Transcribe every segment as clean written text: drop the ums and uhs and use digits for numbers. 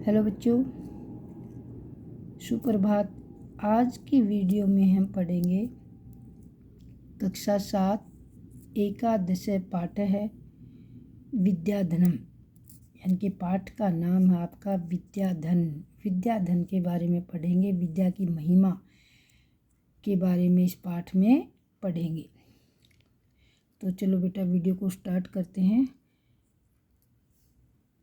Hello बच्चों, सुप्रभात। आज की वीडियो में हम पढ़ेंगे कक्षा 7 एकादश पाठ है विद्याधनम, यानी कि पाठ का नाम है आपका विद्याधन। विद्याधन के बारे में पढ़ेंगे, विद्या की महिमा के बारे में इस पाठ में पढ़ेंगे। तो चलो बेटा वीडियो को स्टार्ट करते हैं।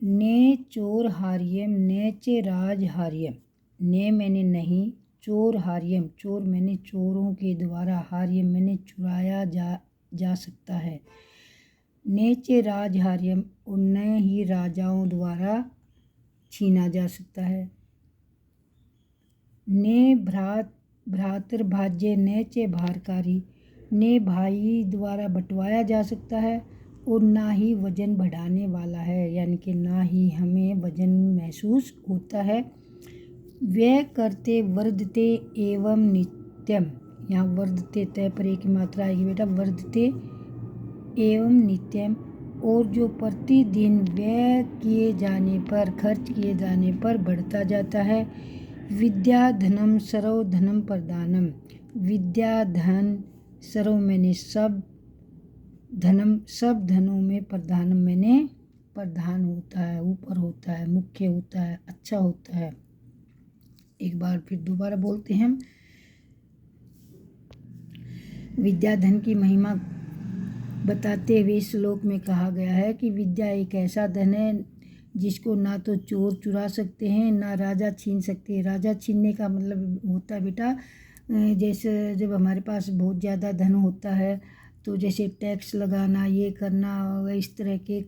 ने चोर हार्यम नेचे राज हार्यम। ने मैंने नहीं, चोर हार्यम चोर मैंने चोरों के द्वारा, हार्यम मैंने चुराया जा सकता है। नेचे राज हार्यम उन्हें ही राजाओं द्वारा छीना जा सकता है। ने भ्रातर भाज्य नेचे भारकारी, ने भाई द्वारा बंटवाया जा सकता है और ना ही वजन बढ़ाने वाला है, यानी कि ना ही हमें वजन महसूस होता है। वे करते वर्धते एवं नित्यम, यहाँ वर्धते तय पर एक मात्रा आएगी बेटा, वर्धते एवं नित्यम, और जो प्रतिदिन व्यय किए जाने पर, खर्च किए जाने पर बढ़ता जाता है। विद्या धनम सर्व धनम प्रदानम, विद्या धन सर्व मैंने सब, धनम सब धनों में, प्रधानम मैंने प्रधान होता है, ऊपर होता है, मुख्य होता है, अच्छा होता है। एक बार फिर दोबारा बोलते हैं। विद्या धन की महिमा बताते हुए श्लोक में कहा गया है कि विद्या एक ऐसा धन है जिसको ना तो चोर चुरा सकते हैं, ना राजा छीन सकते हैं। राजा छीनने का मतलब होता है बेटा, जैसे जब हमारे पास बहुत ज़्यादा धन होता है तो जैसे टैक्स लगाना, ये करना, इस तरह के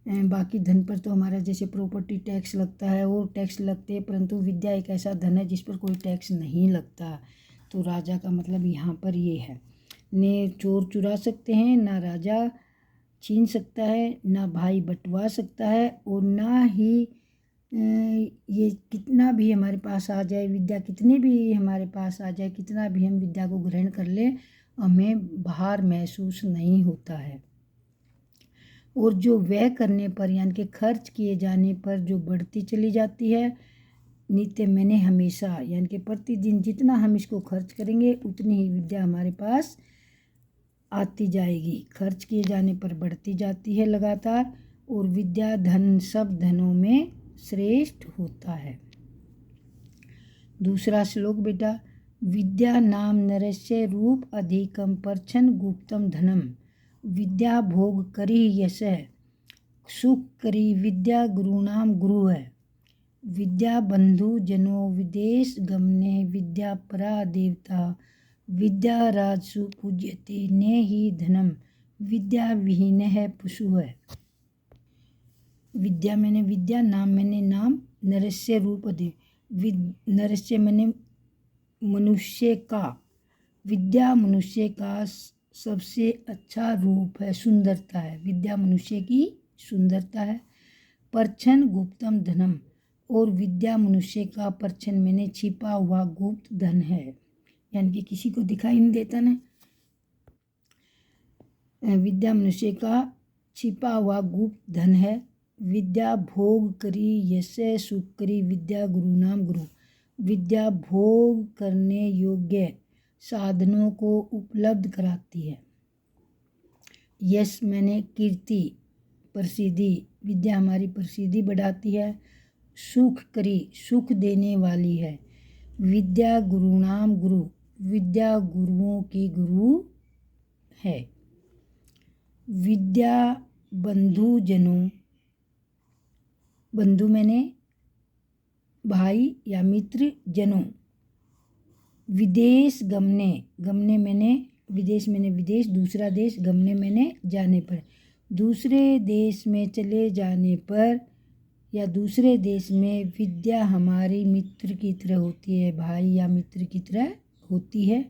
बाकी धन पर तो हमारा जैसे प्रॉपर्टी टैक्स लगता है, वो टैक्स लगते हैं, परंतु विद्या एक ऐसा धन है जिस पर कोई टैक्स नहीं लगता। तो राजा का मतलब यहाँ पर ये है। ने चोर चुरा सकते हैं, ना राजा छीन सकता है, ना भाई बंटवा सकता है, और ना ही ये कितना भी हमारे पास आ जाए, विद्या कितनी भी हमारे पास आ जाए, कितना भी हम विद्या को ग्रहण कर लें, हमें भार महसूस नहीं होता है। और जो व्यय करने पर, यानी कि खर्च किए जाने पर जो बढ़ती चली जाती है, नित्य मैंने हमेशा, यानी कि प्रतिदिन जितना हम इसको खर्च करेंगे उतनी ही विद्या हमारे पास आती जाएगी। खर्च किए जाने पर बढ़ती जाती है लगातार, और विद्या धन सब धनों में श्रेष्ठ होता है। दूसरा श्लोक बेटा, विद्या नाम नरस्य रूप अधिकम परछन गुप्तम धनम, विद्या भोग करी यश सुख करी, विद्या गुरुनाम गुरु है। विद्या बंधु जनो विदेश गमने, विद्या परा देवता, विद्या राजसु पूज्यते ने ही धनम, विद्या विहीन है पशु है। विद्या मैंने विद्या, नाम मैंने नाम, नरस्य रूप दे, नरस्य मैंने मनुष्य का, विद्या मनुष्य का सबसे अच्छा रूप है, सुंदरता है, विद्या मनुष्य की सुंदरता है। परछन गुप्तम धनम, और विद्या मनुष्य का परछन मैंने छिपा हुआ गुप्त धन है, यानी कि किसी को दिखाई नहीं देता ना। विद्या मनुष्य का छिपा हुआ गुप्त धन है। विद्या भोग करी यश सुख करी, विद्या गुरु नाम गुरु, विद्या भोग करने योग्य साधनों को उपलब्ध कराती है। यश मैंने कीर्ति, प्रसिद्धि, विद्या हमारी प्रसिद्धि बढ़ाती है। सुख करी, सुख देने वाली है। विद्या गुरु नाम गुरु, विद्या गुरुओं की गुरु है। विद्या बंधु जनों, बंधु मैंने भाई या मित्र, जनों विदेश गमने, गमने मैंने विदेश, मैंने विदेश दूसरा देश, गमने मैंने जाने पर, दूसरे देश में चले जाने पर या दूसरे देश में विद्या हमारी मित्र की तरह होती है, भाई या मित्र की तरह होती है।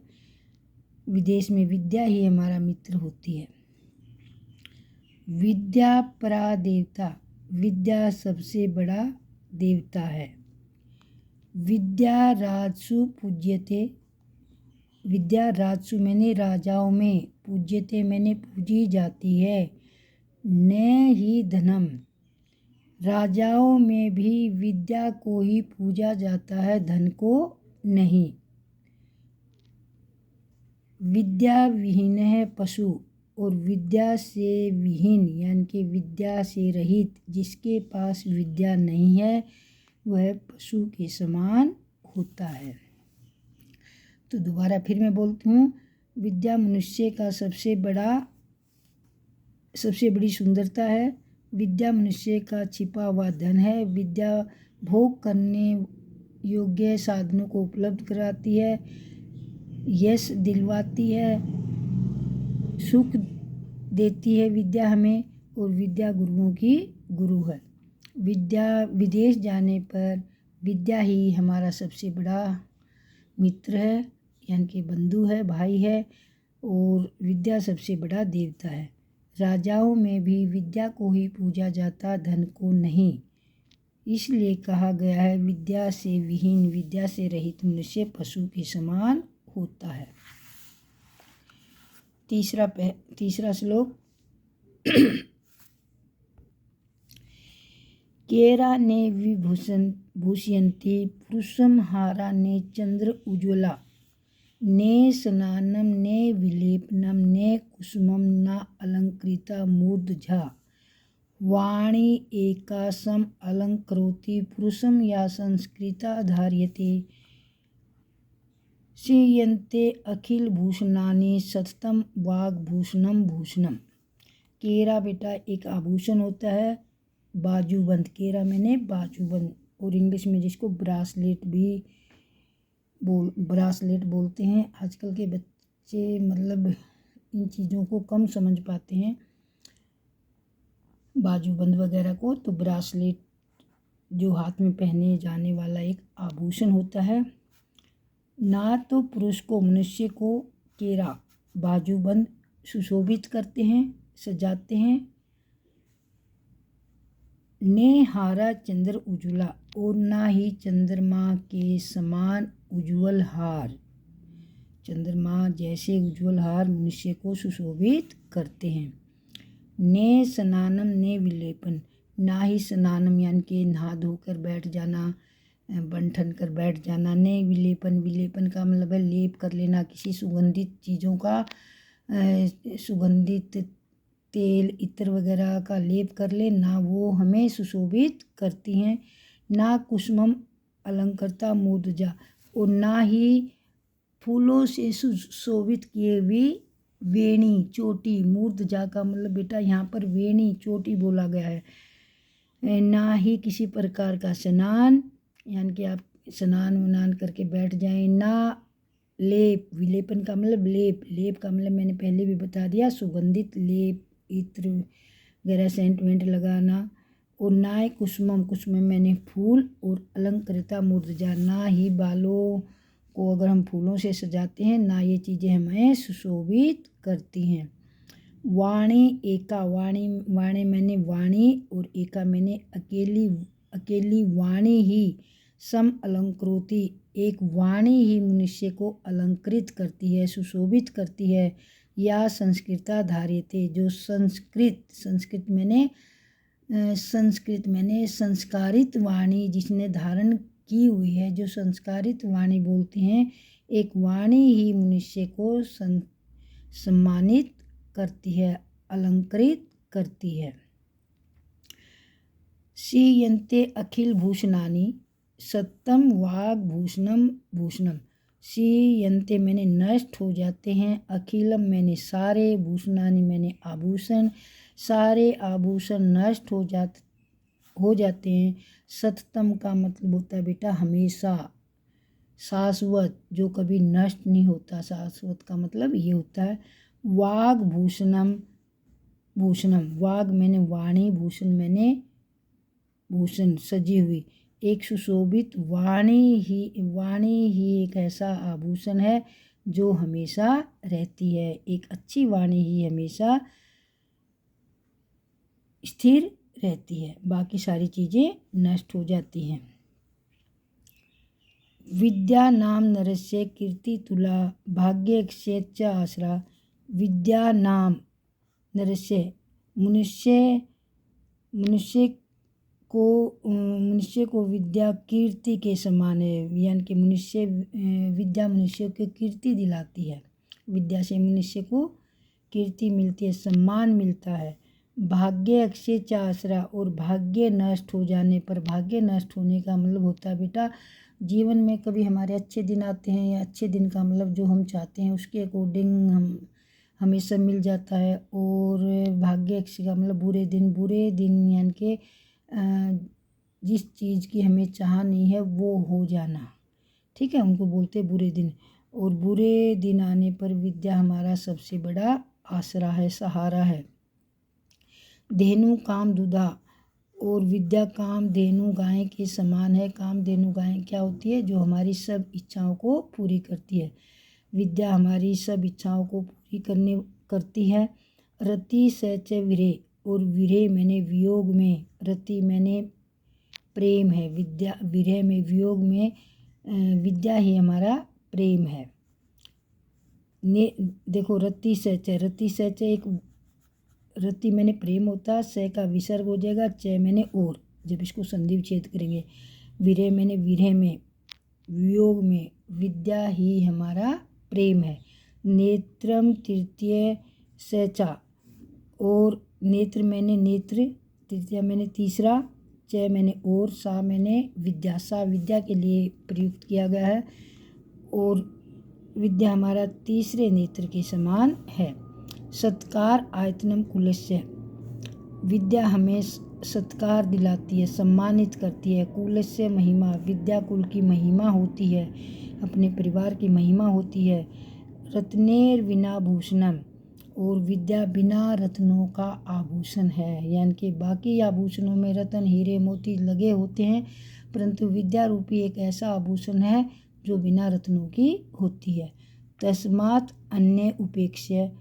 विदेश में विद्या ही हमारा मित्र होती है। विद्या परा देवता, विद्या सबसे बड़ा देवता है। विद्या राजसु पूज्यते, विद्या राजसु मैंने राजाओं में, पूज्यते मैंने पूजी जाती है। न ही धनम, राजाओं में भी विद्या को ही पूजा जाता है, धन को नहीं। विद्या विहीन है पशु, और विद्या से विहीन यानी कि विद्या से रहित जिसके पास विद्या नहीं है वह पशु के समान होता है। तो दोबारा फिर मैं बोलती हूँ, विद्या मनुष्य का सबसे बड़ी सुंदरता है। विद्या मनुष्य का छिपा हुआ धन है। विद्या भोग करने योग्य साधनों को उपलब्ध कराती है, यश दिलवाती है, सुख देती है विद्या हमें, और विद्या गुरुओं की गुरु है। विदेश जाने पर विद्या ही हमारा सबसे बड़ा मित्र है, यानी कि बंधु है, भाई है, और विद्या सबसे बड़ा देवता है। राजाओं में भी विद्या को ही पूजा जाता, धन को नहीं। इसलिए कहा गया है, विद्या से विहीन, विद्या से रहित मनुष्य पशु के समान होता है। तीसरा श्लोक। केरा ने भूषयन्ति पुरुषम हारा ने चंद्र उज्ज्वला, ने स्नानम ने विलेपनम ने कुसुमम न अलंकृता मूर्धजा, वाणी एका सम अलंकरोति पुरुषम या संस्कृता धार्यते, श्रीयन्ते अखिल भूषणानि सततम वाग्भूषणम भूषणम। केरा बेटा एक आभूषण होता है, बाजूबंद। केरा मैंने बाजूबंद, और इंग्लिश में जिसको ब्रासलेट बोलते हैं। आजकल के बच्चे मतलब इन चीज़ों को कम समझ पाते हैं, बाजूबंद वगैरह को। तो ब्रासलेट जो हाथ में पहने जाने वाला एक आभूषण होता है। ना तो पुरुष को, मनुष्य को केरा बाजूबंद सुशोभित करते हैं, सजाते हैं। ने हारा चंद्र उज्ज्वला, और ना ही चंद्रमा के समान उज्ज्वल हार, चंद्रमा जैसे उज्ज्वल हार मनुष्य को सुशोभित करते हैं। ने स्नानम ने विलेपन, ना ही स्नानम यानी कि नहा धोकर बैठ जाना, बन ठन कर बैठ जाना। ने विलेपन का मतलब है लेप कर लेना, किसी सुगंधित चीज़ों का, सुगंधित तेल इत्र वगैरह का लेप कर ले, ना वो हमें सुशोभित करती हैं। ना कुसुमम अलंकृता मूर्धजा, और ना ही फूलों से सुशोभित किए हुए वेणी, चोटी। मूर्धजा का मतलब बेटा यहाँ पर वेणी, चोटी बोला गया है। ना ही किसी प्रकार का स्नान, यानी कि आप स्नान वनान करके बैठ जाएं। ना लेप, विलेपन का मतलब लेप का मतलब मैंने पहले भी बता दिया, सुगंधित लेप, इत्र वगैरह सेंट वेंट लगाना। और ना कुसुमम मैंने फूल, और अलंकृता मूर्धजा, ना ही बालों को अगर हम फूलों से सजाते हैं, ना ये चीज़ें हमें सुशोभित करती हैं। वाणी एका, वाणी मैंने वाणी, और एका मैंने अकेली वाणी ही सम अलंकृति, एक वाणी ही मनुष्य को अलंकृत करती है, सुशोभित करती है। या संस्कृता धार्यते, जो संस्कृत मैंने संस्कारित वाणी जिसने धारण की हुई है, जो संस्कारित वाणी बोलते हैं, एक वाणी ही मनुष्य को सम्मानित करती है, अलंकृत करती है। श्रीयन्ते अखिल भूषणानि सत्यम वाग्भूषणम भूषणम। श्रीयन्ते मैंने नष्ट हो जाते हैं, अखिलम मैंने सारे, भूषणानि मैंने आभूषण, सारे आभूषण नष्ट हो जाते हैं। सततम का मतलब होता है बेटा हमेशा, शाश्वत, जो कभी नष्ट नहीं होता। शाश्वत का मतलब ये होता है। वाग्भूषणम भूषणम, वाग मैंने वाणी, भूषण मैंने भूषण, सजी हुई। एक सुशोभित वाणी ही एक ऐसा आभूषण है जो हमेशा रहती है। एक अच्छी वाणी ही हमेशा स्थिर रहती है, बाकी सारी चीज़ें नष्ट हो जाती हैं। विद्या नाम नरस्य कीर्ति तुला, भाग्य क्षेत्र आश्रा। विद्या नाम नरस्य, मनुष्य मनुष्य को विद्या कीर्ति के समान है, यानी कि विद्या मनुष्य को कीर्ति दिलाती है। विद्या से मनुष्य को कीर्ति मिलती है, सम्मान मिलता है। भाग्य अक्षय चा आसरा, और भाग्य नष्ट हो जाने पर, भाग्य नष्ट होने का मतलब होता है बेटा जीवन में कभी हमारे अच्छे दिन आते हैं, या अच्छे दिन का मतलब जो हम चाहते हैं उसके अकॉर्डिंग हमें सब मिल जाता है। और भाग्य अक्षय का मतलब बुरे दिन यानी कि जिस चीज़ की हमें चाह नहीं है वो हो जाना, ठीक है, उनको बोलते हैं बुरे दिन। और बुरे दिन आने पर विद्या हमारा सबसे बड़ा आसरा है, सहारा है। धेनु काम दुधा, और विद्या काम धेनु गाय के समान है। काम धेनु गाय क्या होती है? जो हमारी सब इच्छाओं को पूरी करती है। विद्या हमारी सब इच्छाओं को पूरी करती है। रति सच विरह, और विरह मैंने वियोग में, रति मैंने प्रेम है, विद्या विरह में वियोग में विद्या ही हमारा प्रेम है। देखो रति सच है, रति सच है, एक रति मैंने प्रेम होता, स का विसर्ग हो जाएगा, च मैंने और, जब इसको संधि विच्छेद करेंगे। विरह मैंने विरह में, वियोग में, विद्या ही हमारा प्रेम है। नेत्रम तृतीय सचा, और नेत्र मैंने नेत्र, तृतीय मैंने तीसरा, च मैंने और, सा मैंने विद्या, सा विद्या के लिए प्रयुक्त किया गया है। और विद्या हमारा तीसरे नेत्र के समान है। सत्कार आयतनम कुलस्य, विद्या हमें सत्कार दिलाती है, सम्मानित करती है। कुलस्य महिमा, विद्या कुल की महिमा होती है, अपने परिवार की महिमा होती है। रत्नेर विना भूषणम, और विद्या बिना रत्नों का आभूषण है, यानी कि बाकी आभूषणों में रत्न हीरे मोती लगे होते हैं, परंतु विद्या रूपी एक ऐसा आभूषण है जो बिना रत्नों की होती है। तस्मात् अन्य उपेक्ष्य,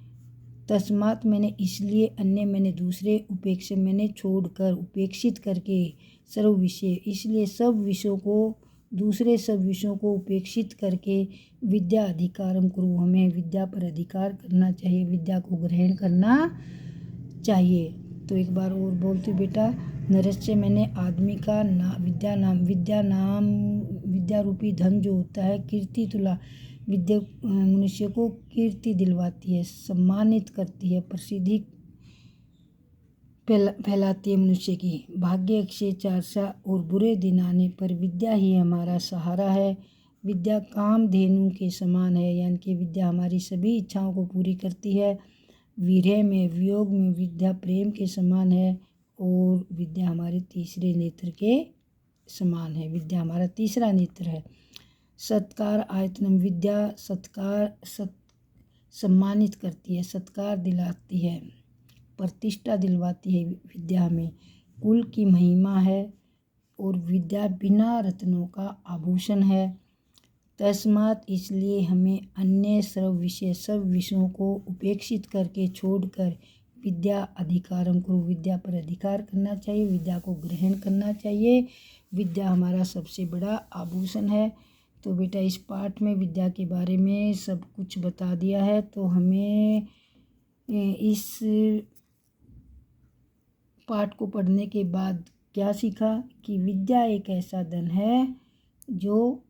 तस्मात् मैंने इसलिए, अन्य मैंने दूसरे, उपेक्ष मैंने छोड़कर, उपेक्षित करके, सर्व विषय इसलिए सब विषयों को, दूसरे सब विषयों को उपेक्षित करके, विद्या अधिकारम करो, हमें विद्या पर अधिकार करना चाहिए, विद्या को ग्रहण करना चाहिए। तो एक बार और बोलती बेटा, नरस्य मैंने आदमी का विद्या रूपी धन जो होता है, कीर्ति तुला, विद्या मनुष्य को कीर्ति दिलवाती है, सम्मानित करती है, प्रसिद्धि फैलाती है मनुष्य की। भाग्य अक्षय चारसा, और बुरे दिन आने पर विद्या ही हमारा सहारा है। विद्या काम धेनु के समान है, यानी कि विद्या हमारी सभी इच्छाओं को पूरी करती है। विरह में वियोग में विद्या प्रेम के समान है, और विद्या हमारे तीसरे नेत्र के समान है, विद्या हमारा तीसरा नेत्र है। सत्कार आयतनम, विद्या सम्मानित करती है, सत्कार दिलाती है, प्रतिष्ठा दिलवाती है विद्या हमें। कुल की महिमा है, और विद्या बिना रत्नों का आभूषण है। तस्मात् इसलिए हमें अन्य सब विषयों को उपेक्षित करके, छोड़कर, विद्या अधिकारम करो, विद्या पर अधिकार करना चाहिए, विद्या को ग्रहण करना चाहिए। विद्या हमारा सबसे बड़ा आभूषण है। तो बेटा इस पाठ में विद्या के बारे में सब कुछ बता दिया है। तो हमें इस पाठ को पढ़ने के बाद क्या सीखा कि विद्या एक ऐसा धन है जो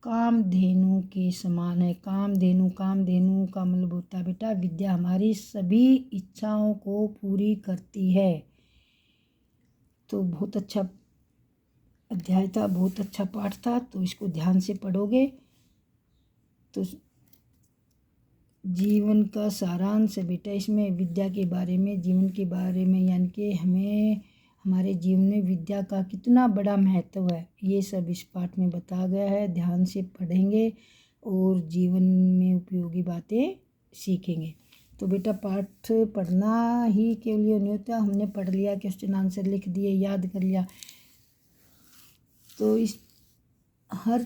कामधेनु के समान है। कामधेनु का मतलब होता है बेटा, विद्या हमारी सभी इच्छाओं को पूरी करती है। तो बहुत अच्छा अध्याय था, बहुत अच्छा पाठ था। तो इसको ध्यान से पढ़ोगे तो जीवन का सारांश है बेटा इसमें, विद्या के बारे में, जीवन के बारे में, यानी कि हमें हमारे जीवन में विद्या का कितना बड़ा महत्व है, ये सब इस पाठ में बताया गया है। ध्यान से पढ़ेंगे और जीवन में उपयोगी बातें सीखेंगे। तो बेटा पाठ पढ़ना ही केवल ये नहीं होता, हमने पढ़ लिया, क्वेश्चन आंसर लिख दिए, याद कर लिया, तो इस हर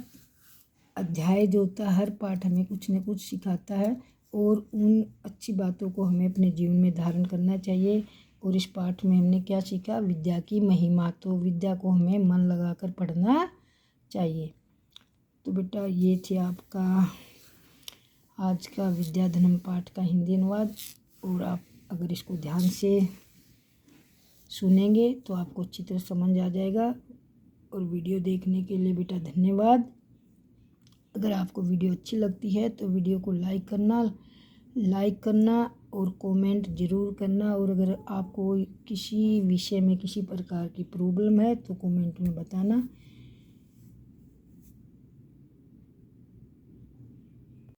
अध्याय जो होता है, हर पाठ हमें कुछ न कुछ सिखाता है, और उन अच्छी बातों को हमें अपने जीवन में धारण करना चाहिए। और इस पाठ में हमने क्या सीखा? विद्या की महिमा। तो विद्या को हमें मन लगाकर पढ़ना चाहिए। तो बेटा ये थे आपका आज का विद्याधनम पाठ का हिंदी अनुवाद, और आप अगर इसको ध्यान से सुनेंगे तो आपको अच्छी तरह समझ आ जाएगा। और वीडियो देखने के लिए बेटा धन्यवाद। अगर आपको वीडियो अच्छी लगती है तो वीडियो को लाइक करना और कमेंट ज़रूर करना। और अगर आपको किसी विषय में किसी प्रकार की प्रॉब्लम है तो कमेंट में बताना।